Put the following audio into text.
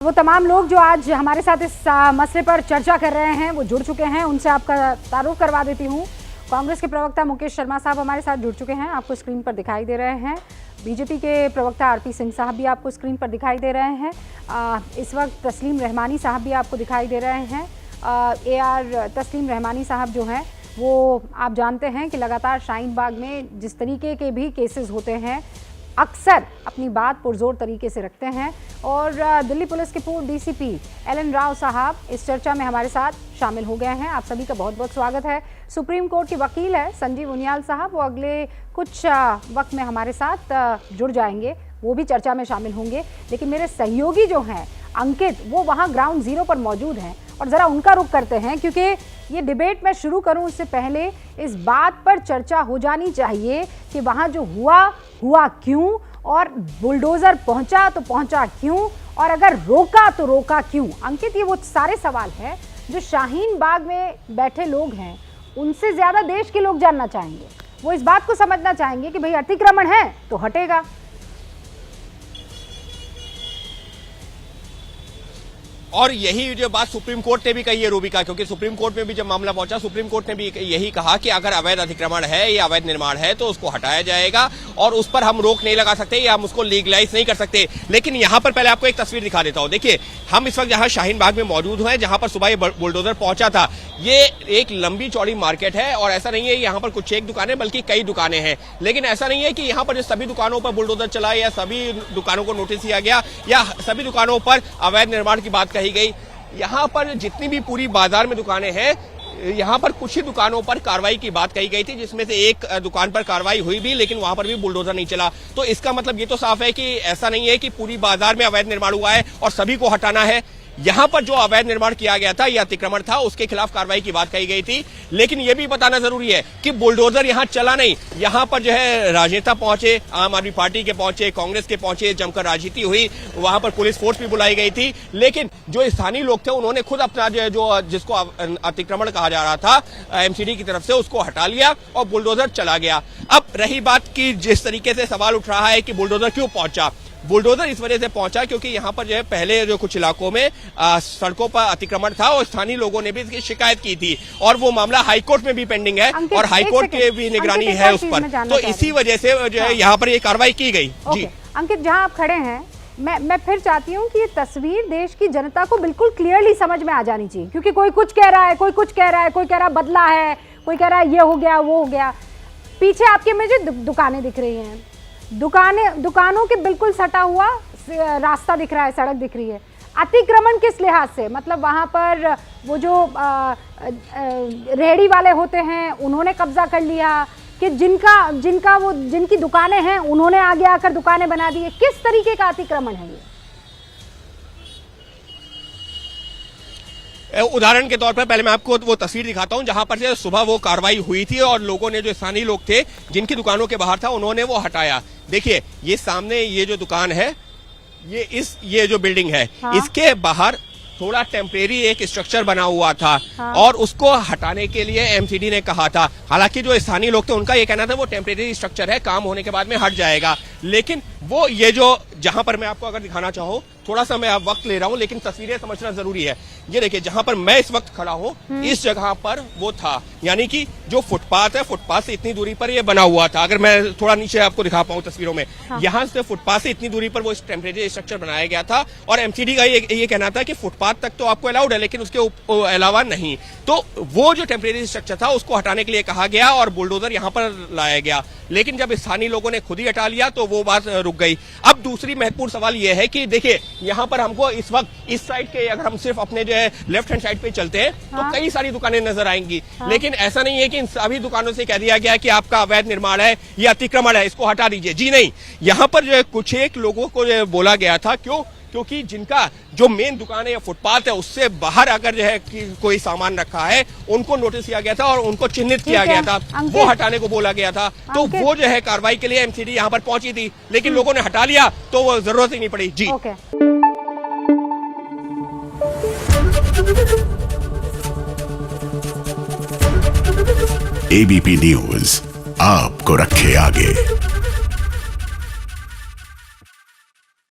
वो तमाम लोग जो आज हमारे साथ इस मसले पर चर्चा कर रहे हैं वो जुड़ चुके हैं, उनसे आपका तारुफ करवा देती हूँ। कांग्रेस के प्रवक्ता मुकेश शर्मा साहब हमारे साथ जुड़ चुके हैं, आपको स्क्रीन पर दिखाई दे रहे हैं। बीजेपी के प्रवक्ता आरपी सिंह साहब भी आपको स्क्रीन पर दिखाई दे रहे हैं। इस वक्त तस्लीम रहमानी साहब भी आपको दिखाई दे रहे हैं। तस्लीम रहमानी साहब जो हैं वो आप जानते हैं कि लगातार शाहीन बाग में जिस तरीके के भी केसेस होते हैं अक्सर अपनी बात पुरजोर तरीके से रखते हैं और दिल्ली पुलिस के पूर्व डीसीपी एलन राव साहब इस चर्चा में हमारे साथ शामिल हो गए हैं। आप सभी का बहुत बहुत स्वागत है। सुप्रीम कोर्ट के वकील है संजीव उनियाल साहब, वो अगले कुछ वक्त में हमारे साथ जुड़ जाएंगे, वो भी चर्चा में शामिल होंगे। लेकिन मेरे सहयोगी जो हैं अंकित, वो वहाँ ग्राउंड जीरो पर मौजूद हैं और ज़रा उनका रुख करते हैं, क्योंकि ये डिबेट मैं शुरू करूं उससे पहले इस बात पर चर्चा हो जानी चाहिए कि वहाँ जो हुआ क्यों, और बुलडोज़र पहुँचा तो पहुँचा क्यों, और अगर रोका तो रोका क्यों। अंकित, ये वो सारे सवाल हैं जो शाहीन बाग में बैठे लोग हैं उनसे ज़्यादा देश के लोग जानना चाहेंगे। वो इस बात को समझना चाहेंगे कि भाई अतिक्रमण है तो हटेगा। और यही जो बात सुप्रीम कोर्ट ने भी कही है रूबिका, क्योंकि सुप्रीम कोर्ट में भी जब मामला पहुंचा सुप्रीम कोर्ट ने भी यही कहा कि अगर अवैध अतिक्रमण है या अवैध निर्माण है तो उसको हटाया जाएगा और उस पर हम रोक नहीं लगा सकते या हम उसको लीगलाइज नहीं कर सकते। लेकिन यहां पर पहले आपको एक तस्वीर दिखा देता हूं। देखिए, हम इस वक्त जहां शाहीन बाग में मौजूद हैं, जहां पर सुबह ये बुलडोजर पहुंचा था, ये एक लंबी चौड़ी मार्केट है और ऐसा नहीं है यहाँ पर कुछ एक दुकानें बल्कि कई दुकानें हैं। लेकिन ऐसा नहीं है कि यहाँ पर जो सभी दुकानों पर बुलडोजर चला या सभी दुकानों को नोटिस दिया गया या सभी दुकानों पर अवैध निर्माण की बात कही गई। यहाँ पर जितनी भी पूरी बाजार में दुकानें हैं, यहाँ पर कुछ ही दुकानों पर कार्रवाई की बात कही गई थी, जिसमें से एक दुकान पर कार्रवाई हुई भी, लेकिन वहां पर भी बुलडोजर नहीं चला। तो इसका मतलब ये तो साफ है कि ऐसा नहीं है कि पूरी बाजार में अवैध निर्माण हुआ है और सभी को हटाना है। यहाँ पर जो अवैध निर्माण किया गया था, यह अतिक्रमण था, उसके खिलाफ कार्रवाई की बात कही गई थी। लेकिन यह भी बताना जरूरी है कि बुलडोजर यहाँ चला नहीं। यहाँ पर जो है राजनेता पहुंचे, आम आदमी पार्टी के पहुंचे, कांग्रेस के पहुंचे, जमकर राजनीति हुई, वहां पर पुलिस फोर्स भी बुलाई गई थी। लेकिन जो स्थानीय लोग थे उन्होंने खुद अपना जो जिसको अतिक्रमण कहा जा रहा था एमसीडी की तरफ से, उसको हटा लिया और बुलडोजर चला गया। अब रही बात की जिस तरीके से सवाल उठ रहा है कि बुलडोजर क्यों पहुंचा, बुलडोजर इस वजह से पहुंचा क्योंकि यहाँ पर जो है पहले जो कुछ इलाकों में सड़कों पर अतिक्रमण था और स्थानीय लोगों ने भी इसकी शिकायत की थी और वो मामला हाईकोर्ट में भी पेंडिंग है और हाईकोर्ट की भी निगरानी है उस पर। तो इसी वजह से जो है यहाँ पर ये कार्रवाई की गई। जी अंकित, जहाँ आप खड़े हैं, मैं फिर चाहती हूँ कि ये तस्वीर देश की जनता को बिल्कुल क्लियरली समझ में आ जानी चाहिए, क्योंकि कोई कुछ कह रहा है, कोई कुछ कह रहा है, कोई कह रहा है बदला है, कोई कह रहा है ये हो गया वो हो गया। पीछे आपके मुझे दुकानें दिख रही हैं, दुकानों के बिल्कुल सटा हुआ रास्ता दिख रहा है, सड़क दिख रही है। अतिक्रमण किस लिहाज से, मतलब वहाँ पर वो जो रेहड़ी वाले होते हैं उन्होंने कब्जा कर लिया कि जिनकी दुकानें हैं उन्होंने आगे आकर दुकानें बना दी है, किस तरीके का अतिक्रमण है ये? उदाहरण के तौर पर पहले मैं आपको वो तस्वीर दिखाता हूं जहां पर से सुबह वो कार्रवाई हुई थी और लोगों ने, जो स्थानीय लोग थे जिनकी दुकानों के बाहर था, उन्होंने वो हटाया। देखिए, ये सामने ये जो दुकान है, ये जो बिल्डिंग है, हाँ? इसके बाहर थोड़ा टेम्परेरी एक स्ट्रक्चर बना हुआ था, हाँ? और उसको हटाने के लिए एमसीडी ने कहा था। हालांकि जो स्थानीय लोग थे उनका ये कहना था वो टेम्परेरी स्ट्रक्चर है, काम होने के बाद में हट जाएगा। लेकिन वो ये जो जहां पर मैं आपको अगर दिखाना चाहूँ, थोड़ा सा मैं अब वक्त ले रहा हूं लेकिन तस्वीरें समझना जरूरी है। ये देखिए, जहां पर मैं इस वक्त खड़ा हूं इस जगह पर वो था, यानी कि जो फुटपाथ है, फुटपाथ से इतनी दूरी पर ये बना हुआ था। अगर मैं थोड़ा नीचे आपको दिखा पाऊं तस्वीरों में, हाँ? यहाँ से फुटपाथ से इतनी दूरी पर वो टेम्परेरी स्ट्रक्चर बनाया गया था और एमसीडी का ये कहना था कि फुटपाथ तक तो आपको अलाउड है लेकिन उसके अलावा नहीं। तो वो जो टेम्परेरी स्ट्रक्चर था उसको हटाने के लिए कहा गया और बुलडोजर यहाँ पर लाया गया। लेकिन जब स्थानीय लोगों ने खुद ही हटा लिया तो वो बात रुक गई। अब दूसरी महत्वपूर्ण सवाल ये है कि देखिए, यहाँ पर हमको इस वक्त इस साइड के, अगर हम सिर्फ अपने जो है लेफ्ट हैंड साइड पे चलते हैं, हाँ? तो कई सारी दुकानें नजर आएंगी, हाँ? लेकिन ऐसा नहीं है कि इन सभी दुकानों से कह दिया गया कि आपका अवैध निर्माण है या अतिक्रमण है, इसको हटा दीजिए। जी नहीं, यहाँ पर जो है कुछ एक लोगों को जो बोला गया था, क्योंकि जिनका जो मेन दुकान है या फुटपाथ है उससे बाहर अगर जो है कि कोई सामान रखा है, उनको नोटिस किया गया था और उनको चिन्हित किया गया था, वो हटाने को बोला गया था। तो वो जो है कार्रवाई के लिए एमसीडी यहाँ पर पहुंची थी, लेकिन लोगों ने हटा लिया तो वो जरूरत ही नहीं पड़ी। जी एबीपी न्यूज आपको रखे आगे।